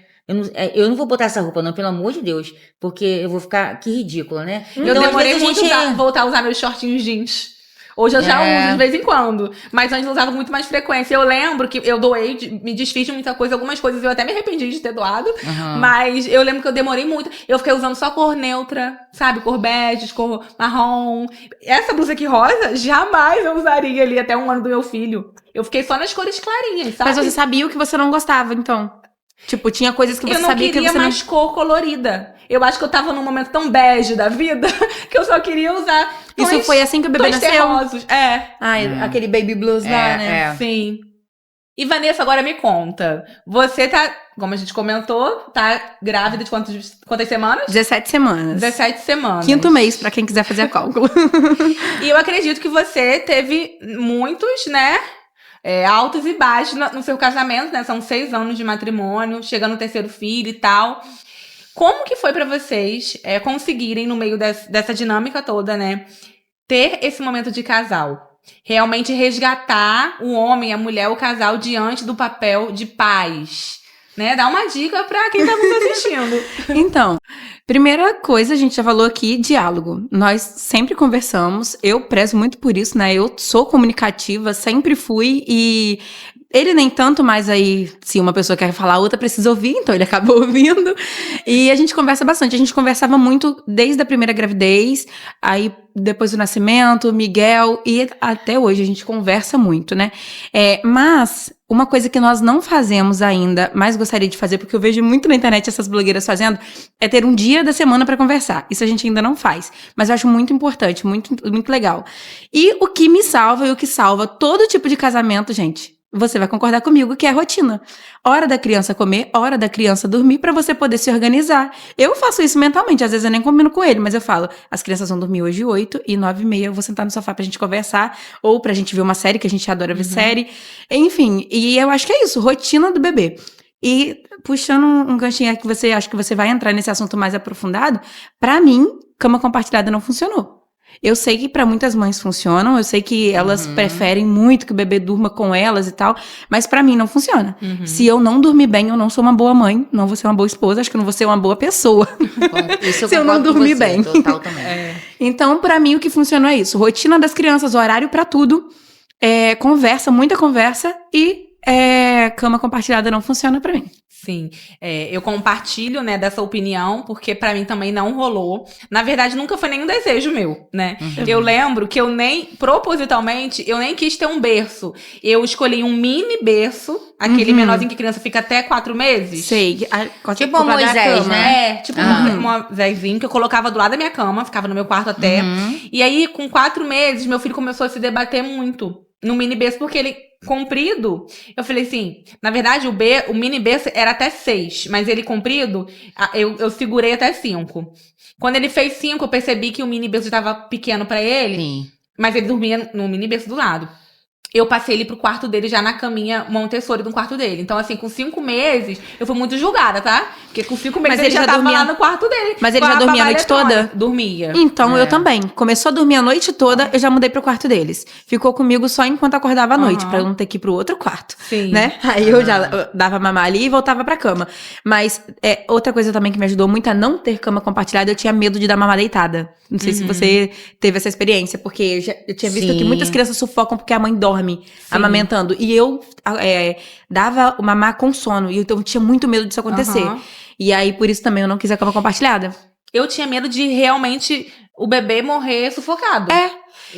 Eu não vou botar essa roupa, não, pelo amor de Deus. Porque eu vou ficar... Que ridícula, né?
Eu
Então, às
demorei
vezes,
muito a voltar a usar meus shortinhos jeans. Hoje eu já uso de vez em quando. Mas antes eu usava com muito mais frequência. Eu lembro que eu doei, me desfiz de muita coisa. Algumas coisas eu até me arrependi de ter doado. Mas eu lembro que eu demorei muito. Eu fiquei usando só cor neutra, sabe? Cor bege, cor marrom. Essa blusa aqui rosa, jamais eu usaria ali até 1 ano do meu filho. Eu fiquei só nas cores clarinhas, sabe?
Mas você sabia o que você não gostava, então? Tipo, tinha coisas que você
Eu não
sabia que
queria
você
mais cor colorida. Eu acho que eu tava num momento tão bege da vida que eu só queria usar
Isso
tons-
foi assim que o bebê
tons
nasceu?
terrosos.
Ai, aquele baby blues lá, né?
Sim. E Vanessa, agora me conta. Você tá, como a gente comentou, tá grávida de quantas semanas?
17 semanas.
17 semanas.
5º mês, pra quem quiser fazer cálculo.
E eu acredito que você teve muitos, né? Altos e baixos no seu casamento, né? São 6 anos de matrimônio, chegando no 3º filho e tal. Como que foi pra vocês conseguirem, no meio dessa dinâmica toda, né? Ter esse momento de casal? Realmente resgatar o homem e a mulher, o casal, diante do papel de pais. Né? Dá uma dica pra quem tá nos assistindo.
Então, primeira coisa, a gente já falou aqui, diálogo. Nós sempre conversamos, eu prezo muito por isso, né? Eu sou comunicativa, sempre fui, e Ele nem tanto, mas aí, se uma pessoa quer falar, a outra precisa ouvir, então ele acaba ouvindo. E a gente conversa bastante. A gente conversava muito desde a primeira gravidez, aí depois do nascimento, Miguel, e até hoje a gente conversa muito, né? Mas uma coisa que nós não fazemos ainda, mas gostaria de fazer, porque eu vejo muito na internet essas blogueiras fazendo, é ter um dia da semana pra conversar. Isso a gente ainda não faz. Mas eu acho muito importante, muito, muito legal. E o que me salva e o que salva todo tipo de casamento, gente, você vai concordar comigo que é a rotina. Hora da criança comer, hora da criança dormir, pra você poder se organizar. Eu faço isso mentalmente, às vezes eu nem combino com ele, mas eu falo, as crianças vão dormir hoje 8 e 9h30 eu vou sentar no sofá pra gente conversar, ou pra gente ver uma série, que a gente adora ver série. Enfim, e eu acho que é isso, rotina do bebê. E puxando um ganchinho aí que você acha que você vai entrar nesse assunto mais aprofundado, pra mim, cama compartilhada não funcionou. Eu sei que pra muitas mães funcionam, eu sei que elas preferem muito que o bebê durma com elas e tal, mas pra mim não funciona. Se eu não dormir bem, eu não sou uma boa mãe, não vou ser uma boa esposa, acho que eu não vou ser uma boa pessoa.
Isso
Se eu não
concordo com
dormir
você,
bem.
Total também.
Então, pra mim, o que funciona é isso. Rotina das crianças, horário pra tudo, conversa, muita conversa e cama compartilhada não funciona pra mim.
Sim, eu compartilho, né, dessa opinião, porque pra mim também não rolou. Na verdade, nunca foi nenhum desejo meu, né? Eu lembro que propositalmente, eu nem quis ter um berço. Eu escolhi um mini berço, aquele menorzinho que criança fica até 4 meses.
Sei.
Tipo o Moisés, né?
Tipo um Moisésinho que eu colocava do lado da minha cama, ficava no meu quarto até. E aí, com 4 meses, meu filho começou a se debater muito no mini berço, porque ele comprido, eu falei assim, na verdade o mini berço era até 6, mas ele comprido, eu segurei até 5. Quando ele fez 5, eu percebi que o mini berço estava pequeno pra ele,
Sim.
mas ele dormia no mini berço do lado. Eu passei ele pro quarto dele já na caminha Montessori do quarto dele. Então, assim, com 5 meses, eu fui muito julgada, tá? Porque com 5 meses
Mas
ele já tava
dormia
lá no quarto dele.
Mas ele
com
já dormia a noite
babá
toda?
eletrônica. Dormia.
Então, eu também. Começou a dormir a noite toda, eu já mudei pro quarto deles. Ficou comigo só enquanto acordava à noite, pra eu não ter que ir pro outro quarto.
Sim.
Né? Aí eu já dava mamar ali e voltava pra cama. Mas outra coisa também que me ajudou muito a não ter cama compartilhada, eu tinha medo de dar mamar deitada. Não sei se você teve essa experiência, porque eu tinha visto que muitas crianças sufocam porque a mãe dorme amamentando. E eu dava o mamar com sono. E então eu tinha muito medo disso acontecer. E aí, por isso também, eu não quis a cama compartilhada.
Eu tinha medo de realmente o bebê morrer sufocado.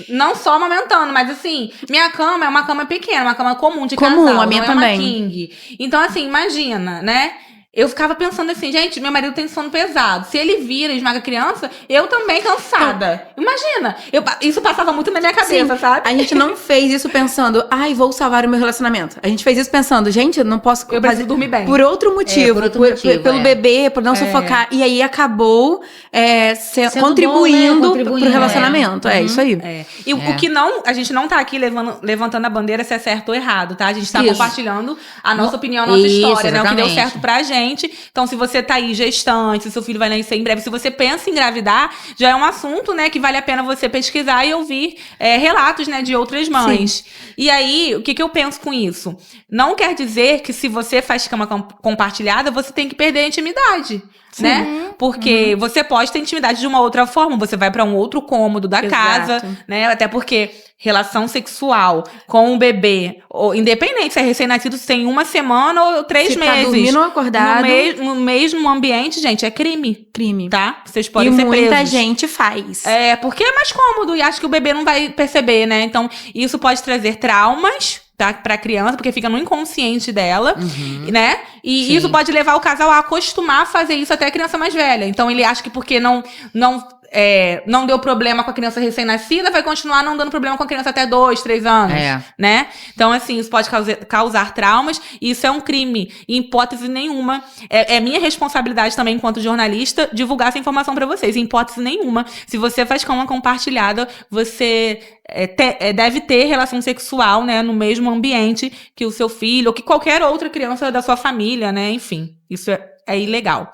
Não só amamentando, mas assim, minha cama é uma cama pequena, uma cama comum de casal.
A minha
não
também.
É uma king. Então, assim, imagina, né? Eu ficava pensando assim, gente, meu marido tem sono pesado. Se ele vira e esmaga a criança, eu também cansada. Imagina. Isso passava muito na minha cabeça, sabe?
A gente não fez isso pensando, vou salvar o meu relacionamento. A gente fez isso pensando, gente, eu não posso
Eu preciso dormir bem.
Por outro motivo. Pelo bebê, por não sufocar. E aí acabou contribuindo pro relacionamento. Isso aí.
E o que não, a gente não tá aqui levantando a bandeira se é certo ou errado, tá? A gente tá compartilhando a nossa opinião, a nossa história, né? O que deu certo pra gente. Então, se você tá aí gestante, se seu filho vai nascer em breve, se você pensa em engravidar, já é um assunto, né, que vale a pena você pesquisar e ouvir relatos, né, de outras mães. E aí, o que eu penso com isso? Não quer dizer que se você faz cama compartilhada, você tem que perder a intimidade. Né? Porque você pode ter intimidade de uma outra forma, você vai pra um outro cômodo da casa, né? Até porque relação sexual com o bebê, ou, independente se é recém-nascido, se tem 1 semana ou 3 meses.
Tá dormindo ou acordado.
No mesmo ambiente, gente, é crime.
Crime.
Tá? Vocês podem ser presos.
E muita gente faz.
Porque é mais cômodo e acho que o bebê não vai perceber, né? Então, isso pode trazer traumas, tá, pra criança, porque fica no inconsciente dela, né? E isso pode levar o casal a acostumar a fazer isso até a criança mais velha. Então, ele acha que porque não deu problema com a criança recém-nascida, vai continuar não dando problema com a criança até 2, 3 anos, né? Então, assim, isso pode causar traumas, e isso é um crime. Em hipótese nenhuma, é minha responsabilidade também, enquanto jornalista, divulgar essa informação pra vocês. Em hipótese nenhuma, se você faz cama compartilhada, você deve ter relação sexual, né, no mesmo ambiente que o seu filho, ou que qualquer outra criança da sua família, né? Enfim, isso é ilegal.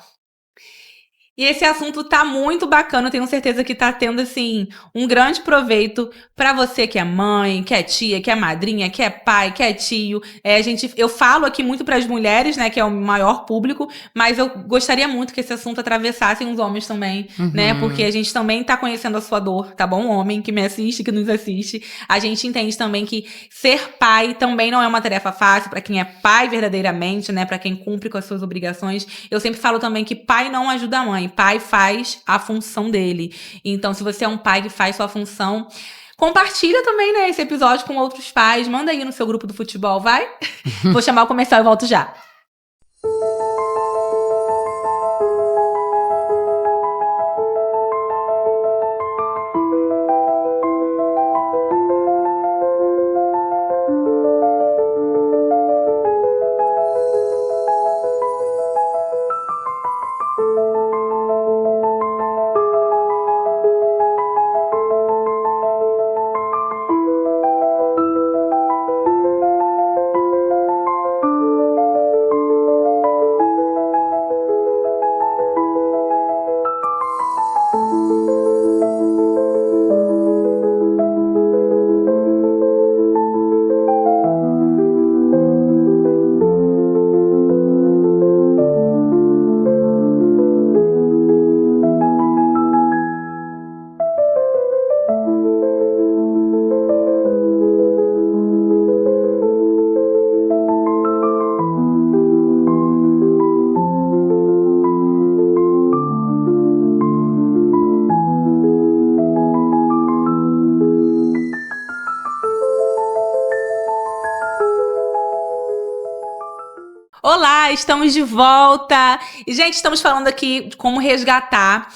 E esse assunto tá muito bacana, eu tenho certeza que tá tendo, assim, um grande proveito pra você que é mãe, que é tia, que é madrinha, que é pai, que é tio. Eu falo aqui muito pras mulheres, né, que é o maior público, mas eu gostaria muito que esse assunto atravessasse os homens também, né, porque a gente também tá conhecendo a sua dor, tá bom? Homem que me assiste, que nos assiste. A gente entende também que ser pai também não é uma tarefa fácil pra quem é pai verdadeiramente, né, pra quem cumpre com as suas obrigações. Eu sempre falo também que pai não ajuda a mãe, pai faz a função dele. Então, se você é um pai que faz sua função, compartilha também, né, esse episódio com outros pais. Manda aí no seu grupo do futebol, vai? Vou chamar o comercial e volto já. Olá, estamos de volta. E, gente, estamos falando aqui de como resgatar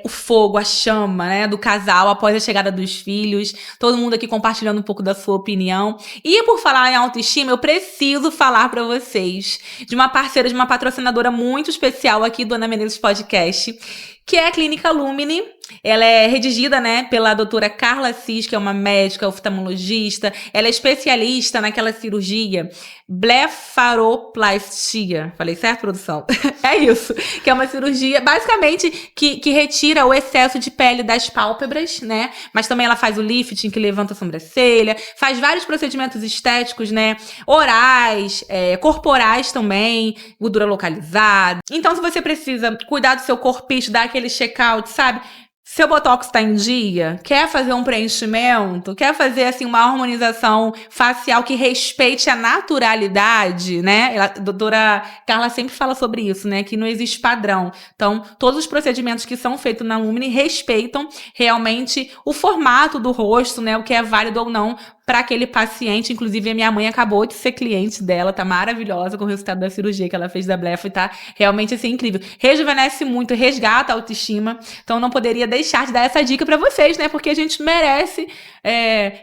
o fogo, a chama, né, do casal após a chegada dos filhos. Todo mundo aqui compartilhando um pouco da sua opinião. E por falar em autoestima, eu preciso falar pra vocês de uma parceira, de uma patrocinadora muito especial aqui do Ana Menezes Podcast, que é a Clínica Lumine. Ela é redigida, né, pela doutora Carla Assis, que é uma médica oftalmologista. Ela é especialista naquela cirurgia blefaroplastia. Falei certo, produção? É isso. Que é uma cirurgia, basicamente, que retira o excesso de pele das pálpebras, né? Mas também ela faz o lifting, que levanta a sobrancelha. Faz vários procedimentos estéticos, né? Orais, corporais também. Gordura localizada. Então, se você precisa cuidar do seu corpite, dar aquele check-out, sabe? Seu botox tá em dia? Quer fazer um preenchimento? Quer fazer, assim, uma harmonização facial que respeite a naturalidade, né? A doutora Carla sempre fala sobre isso, né? Que não existe padrão. Então, todos os procedimentos que são feitos na Lumine respeitam realmente o formato do rosto, né? O que é válido ou não para aquele paciente. Inclusive, a minha mãe acabou de ser cliente dela, tá maravilhosa com o resultado da cirurgia que ela fez da blefa e tá realmente, assim, incrível. Rejuvenesce muito, resgata a autoestima. Então, não poderia deixar de dar essa dica pra vocês, né? Porque a gente merece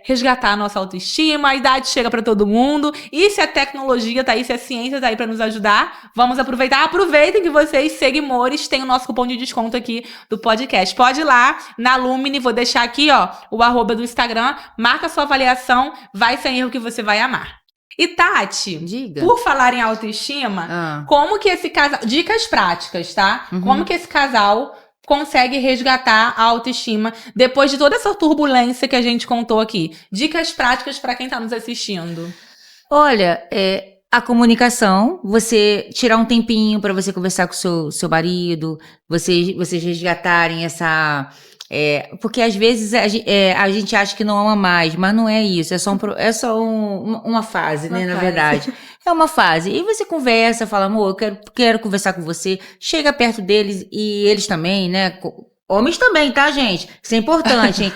resgatar a nossa autoestima, a idade chega pra todo mundo. E se a tecnologia tá aí, se a ciência tá aí pra nos ajudar, vamos aproveitar. Aproveitem que vocês, seguimores, têm o nosso cupom de desconto aqui do podcast. Pode ir lá na Lumine, vou deixar aqui, ó, o @ do Instagram, marca sua avaliação, vai sem erro que você vai amar. E Tati,
Diga.
por falar em autoestima, como que esse casal... Dicas práticas, tá? Como que esse casal consegue resgatar a autoestima depois de toda essa turbulência que a gente contou aqui? Dicas práticas pra quem tá nos assistindo.
Olha, a comunicação, você tirar um tempinho para você conversar com o seu marido, vocês resgatarem essa... porque às vezes a gente acha que não ama mais, mas não é isso, é só uma fase, né, na verdade. É uma fase. E você conversa, fala, amor, eu quero conversar com você, chega perto deles e eles também, né, homens também, tá, gente? Isso é importante, hein?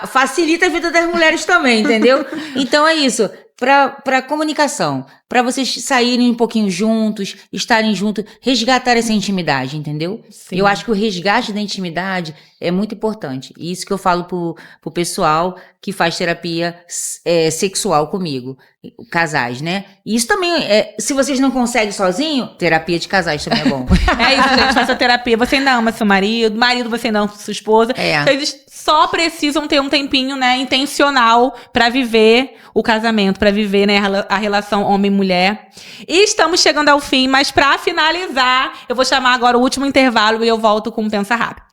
Facilita a vida das mulheres também, entendeu? Então é isso. Pra comunicação, pra vocês saírem um pouquinho juntos, estarem juntos, resgatar essa intimidade, entendeu?
Sim.
Eu acho que o resgate da intimidade é muito importante. Isso que eu falo pro pessoal que faz terapia sexual comigo, casais, né? E isso também, se vocês não conseguem sozinho, terapia de casais também é bom.
É isso, gente, faça terapia. Você ainda ama seu marido você ainda ama sua esposa. só precisam ter um tempinho, né, intencional pra viver o casamento, pra viver, né, a relação homem-mulher. E estamos chegando ao fim, mas pra finalizar, eu vou chamar agora o último intervalo e eu volto com o Pensa Rápido.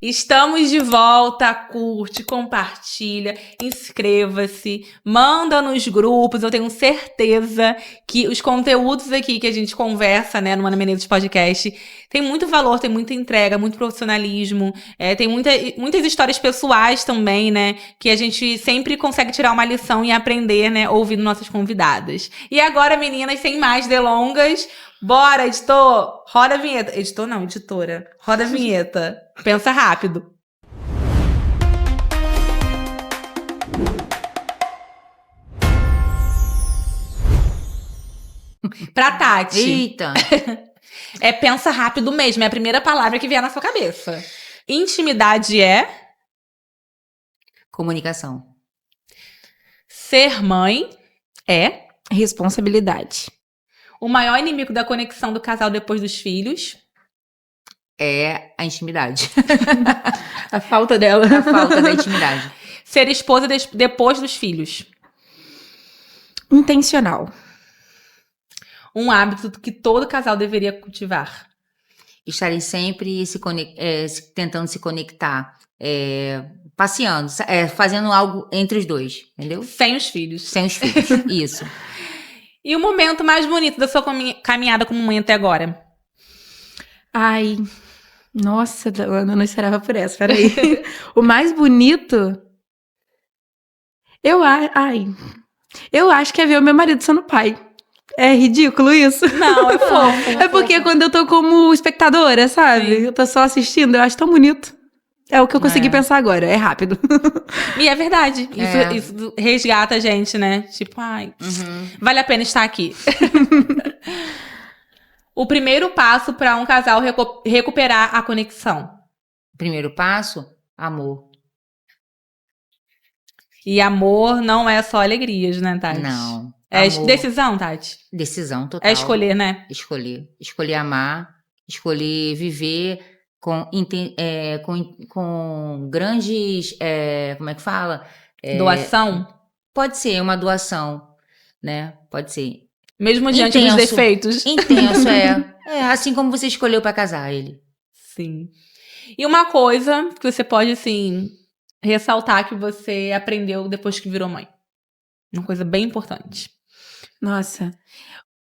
Estamos de volta, curte, compartilha, inscreva-se, manda nos grupos. Eu tenho certeza que os conteúdos aqui que a gente conversa, né, no Mana Menezes Podcast, tem muito valor, tem muita entrega, muito profissionalismo, tem muitas histórias pessoais também, né, que a gente sempre consegue tirar uma lição e aprender, né, ouvindo nossas convidadas. E agora, meninas, sem mais delongas, bora, editor! Roda a vinheta. Editor não, editora. Roda a vinheta. Pensa rápido. Pra Tati.
Eita!
Pensa rápido mesmo. É a primeira palavra que vier na sua cabeça. Intimidade é?
Comunicação.
Ser mãe é?
Responsabilidade.
O maior inimigo da conexão do casal depois dos filhos?
É a intimidade.
A falta dela.
A falta da intimidade.
Ser esposa depois dos filhos?
Intencional.
Um hábito que todo casal deveria cultivar?
Estarem sempre tentando se conectar. Passeando. Fazendo algo entre os dois. Entendeu?
Sem os filhos.
Sem os filhos. Isso.
E o momento mais bonito da sua caminhada como mãe até agora?
Ai, nossa, Ana, eu não esperava por essa, peraí. O mais bonito, eu acho que é ver o meu marido sendo pai. É ridículo isso?
Não, é fofo.
É porque quando eu tô como espectadora, sabe?
Sim.
Eu tô só assistindo, eu acho tão bonito. É o que eu consegui pensar agora, é rápido.
E é verdade. Isso resgata a gente, né? Tipo, vale a pena estar aqui. O primeiro passo para um casal recuperar a conexão.
Primeiro passo, amor.
E amor não é só alegrias, né, Tati?
Não.
É
amor,
decisão, Tati?
decisão total.
É escolher, né?
Escolher amar, escolher viver com grandes, como é que fala?
Doação?
Pode ser uma doação, né? Pode ser.
Mesmo diante dos defeitos.
Intenso, assim como você escolheu pra casar ele.
Sim. E uma coisa que você pode, assim, ressaltar que você aprendeu depois que virou mãe. Uma coisa bem importante.
Nossa.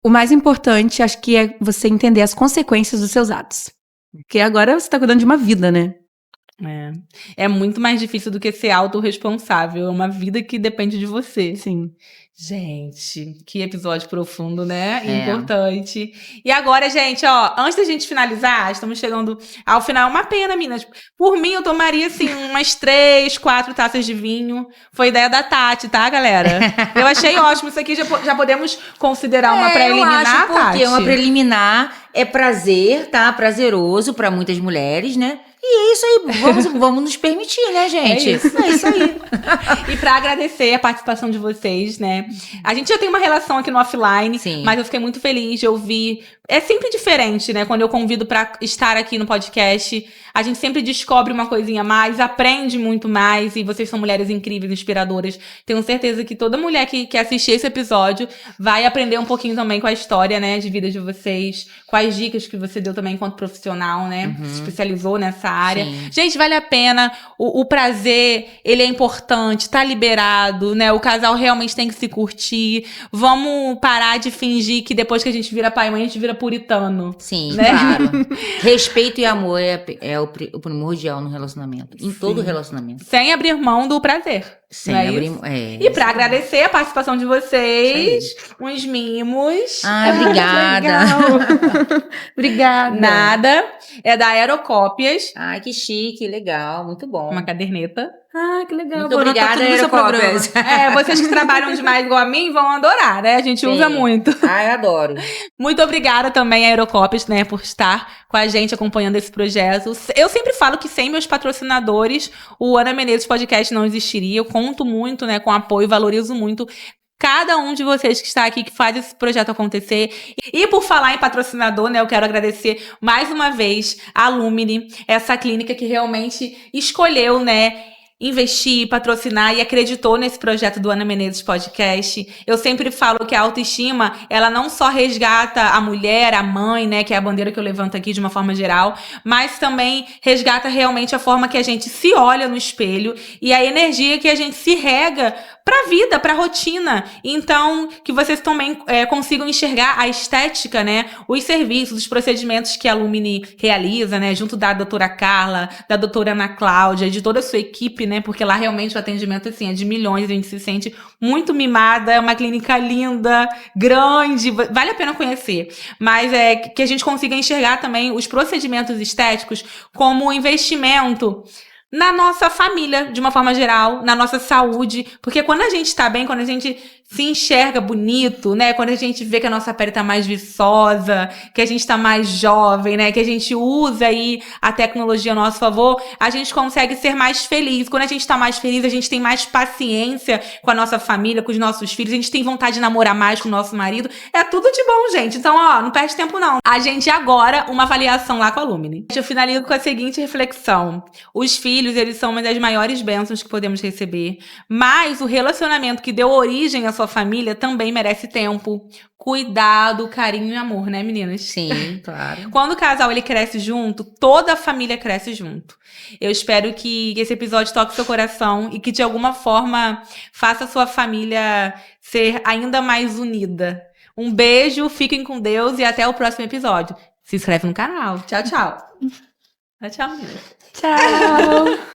O mais importante, acho que é você entender as consequências dos seus atos. Porque agora você tá cuidando de uma vida, né?
É muito mais difícil do que ser autorresponsável. É uma vida que depende de você.
Sim.
Gente, que episódio profundo, né? Importante. E agora, gente, ó, antes da gente finalizar, estamos chegando ao final. Uma pena, meninas. Por mim, eu tomaria, assim, umas 3, 4 taças de vinho. Foi ideia da Tati, tá, galera? Eu achei ótimo. Isso aqui já podemos considerar uma preliminar,
eu acho porque
Tati?
uma preliminar é prazer, tá? Prazeroso pra muitas mulheres, né? E é isso aí, vamos nos permitir, né, gente?
É isso
aí.
E pra agradecer a participação de vocês, né? A gente já tem uma relação aqui no offline,
Sim.
Mas eu fiquei muito feliz de ouvir. É sempre diferente, né? Quando eu convido pra estar aqui no podcast, a gente sempre descobre uma coisinha a mais, aprende muito mais, e vocês são mulheres incríveis, inspiradoras. Tenho certeza que toda mulher que assistir esse episódio vai aprender um pouquinho também com a história, né, de vida de vocês, com as dicas que você deu também enquanto profissional, né? Se especializou nessa área.
Sim.
Gente, vale a pena. O prazer, ele é importante, tá liberado, né? O casal realmente tem que se curtir. Vamos parar de fingir que depois que a gente vira pai e mãe, a gente vira puritano.
Sim,
né?
claro. Respeito e amor é o primordial no relacionamento. Em todo relacionamento.
Sem abrir mão do prazer.
Sem
não é
abrir
isso?
mão. É,
E pra agradecer a participação de vocês, uns mimos.
Ah, obrigada.
Obrigada.
Nada. É da Aerocópias,
Ai, que chique, legal, muito bom.
uma caderneta.
Ah, que legal.
Muito
Vou anotar
obrigada,
tudo no seu programa.
Aerocópias.
É, vocês que trabalham demais igual a mim vão adorar, né? A gente
Sim.
usa muito.
Ah, eu adoro.
Muito obrigada também a Aerocópias, né, por estar com a gente acompanhando esse projeto. Eu sempre falo que sem meus patrocinadores, o Ana Menezes Podcast não existiria. Eu conto muito, né, com apoio, valorizo muito cada um de vocês que está aqui, que faz esse projeto acontecer. E por falar em patrocinador, né, eu quero agradecer mais uma vez a Lumine, essa clínica que realmente escolheu, né, investir, patrocinar e acreditou nesse projeto do Ana Menezes Podcast. Eu sempre falo que a autoestima, ela não só resgata a mulher, a mãe, né, que é a bandeira que eu levanto aqui de uma forma geral, mas também resgata realmente a forma que a gente se olha no espelho e a energia que a gente se rega pra vida, pra rotina. Então, que vocês também consigam enxergar a estética, né, os serviços, os procedimentos que a Lumine realiza, né, junto da doutora Carla, da doutora Ana Cláudia, de toda a sua equipe, né, porque lá realmente o atendimento, assim, é de milhões, a gente se sente muito mimada, é uma clínica linda, grande, vale a pena conhecer. Mas que a gente consiga enxergar também os procedimentos estéticos como um investimento na nossa família, de uma forma geral, na nossa saúde, porque quando a gente tá bem, quando a gente se enxerga bonito, né, quando a gente vê que a nossa pele tá mais viçosa, que a gente tá mais jovem, né, que a gente usa aí a tecnologia a nosso favor, a gente consegue ser mais feliz. Quando a gente tá mais feliz, a gente tem mais paciência com a nossa família, com os nossos filhos, a gente tem vontade de namorar mais com o nosso marido. É tudo de bom, gente. Então, ó, não perde tempo não. A gente agora, uma avaliação lá com a Lumine. Eu finalizo com a seguinte reflexão. Os filhos, eles são uma das maiores bênçãos que podemos receber, mas o relacionamento que deu origem à sua família também merece tempo, cuidado, carinho e amor, né, meninas?
Sim, claro.
Quando o casal ele cresce junto, toda a família cresce junto. Eu espero que esse episódio toque seu coração e que de alguma forma faça a sua família ser ainda mais unida. Um beijo, fiquem com Deus e até o próximo episódio. Se inscreve no canal. Tchau, tchau. Tchau, meninas.
Tchau.